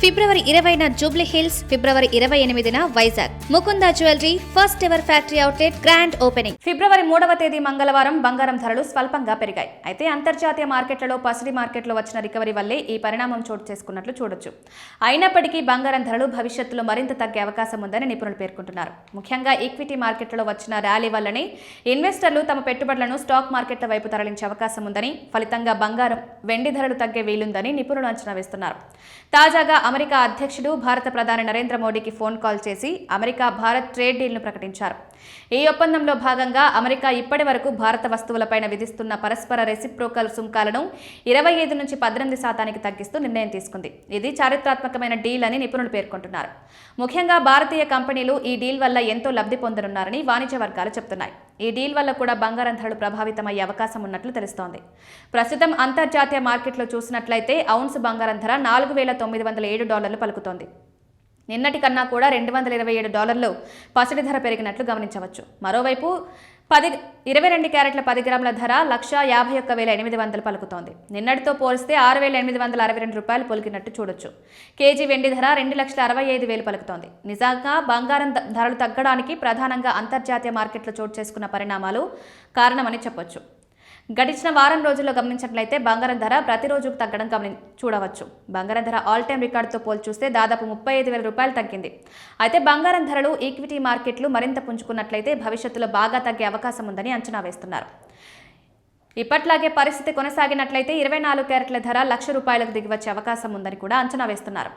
ఫిబ్రవరి 20న జూబ్లీ హిల్స్, ఫిబ్రవరి 28న Vizag. Mukunda jewellery first ever factory outlet grand opening. February 3వ తేదీ మంగళవారం బంగారం ధరలు స్వల్పంగా పెరిగాయి. అయితే అంతర్జాతీయ మార్కెట్లలో పసిడి మార్కెట్లో వచ్చిన రికవరీ వల్లే ఈ పరిణామం చోటు చేసుకున్నట్లు చూడొచ్చు. అయినప్పటికీ బంగారం ధరలు భవిష్యత్తులో మరింత తగ్గే అవకాశం ఉందని నిపుణులు పేర్కొంటున్నారు. ముఖ్యంగా ఈక్విటీ మార్కెట్లలో వచ్చిన ర్యాలీ వల్లనే ఇన్వెస్టర్లు తమ పెట్టుబడులను స్టాక్ మార్కెట్ల వైపు తరలించే అవకాశం ఉందని, ఫలితంగా బంగారం, వెండి ధరలు తగ్గే వీలుందని నిపుణులు అంచనా వేస్తున్నారు. తాజాగా అమెరికా అధ్యక్షుడు భారత ప్రధాని నరేంద్ర మోడీకి ఫోన్ కాల్ చేసి అమెరికా భారత్ ట్రేడ్ డీల్ను ప్రకటించారు. ఈ ఒప్పందంలో భాగంగా అమెరికా ఇప్పటి వరకు భారత వస్తువులపైన విధిస్తున్న పరస్పర రెసిప్రోకల్ సుంకాలను 25 నుంచి 18% తగ్గిస్తూ నిర్ణయం తీసుకుంది. ఇది చారిత్రాత్మకమైన డీల్ అని నిపుణులు పేర్కొంటున్నారు. ముఖ్యంగా భారతీయ కంపెనీలు ఈ డీల్ వల్ల ఎంతో లబ్ధి పొందనున్నారని వాణిజ్య వర్గాలు చెబుతున్నాయి. ఈ డీల్ వల్ల కూడా బంగారం ధరలు ప్రభావితమయ్యే అవకాశం ఉన్నట్లు తెలుస్తోంది. ప్రస్తుతం అంతర్జాతీయ మార్కెట్లో చూసినట్లయితే ఔన్స్ బంగారం ధర $4,907 పలుకుతోంది. నిన్నటి కన్నా కూడా $227 పసిడి ధర పెరిగినట్లు గమనించవచ్చు. మరోవైపు 22 క్యారెట్ల 10 గ్రాముల ధర $151,800 పలుకుతోంది. నిన్నటితో పోలిస్తే $6,862 పొలికినట్టు చూడొచ్చు. కేజీ వెండి ధర $2,65,000 పలుకుతోంది. నిజంగా బంగారం ధరలు తగ్గడానికి ప్రధానంగా అంతర్జాతీయ మార్కెట్లో చోటు చేసుకున్న పరిణామాలు కారణమని చెప్పొచ్చు. గడిచిన వారం రోజుల్లో గమనించినట్లయితే బంగారం ధర ప్రతిరోజు తగ్గడం చూడవచ్చు. బంగారం ధర ఆల్ టైమ్ రికార్డుతో పోల్చి చూస్తే దాదాపు $35,000 తగ్గింది. అయితే బంగారం ధరలు ఈక్విటీ మార్కెట్లు మరింత పుంజుకున్నట్లయితే భవిష్యత్తులో బాగా తగ్గే అవకాశం ఉందని అంచనా వేస్తున్నారు. ఇప్పట్లాగే పరిస్థితి కొనసాగినట్లయితే 24 క్యారెట్ల ధర ₹1,00,000 దిగివచ్చే అవకాశం ఉందని కూడా అంచనా వేస్తున్నారు.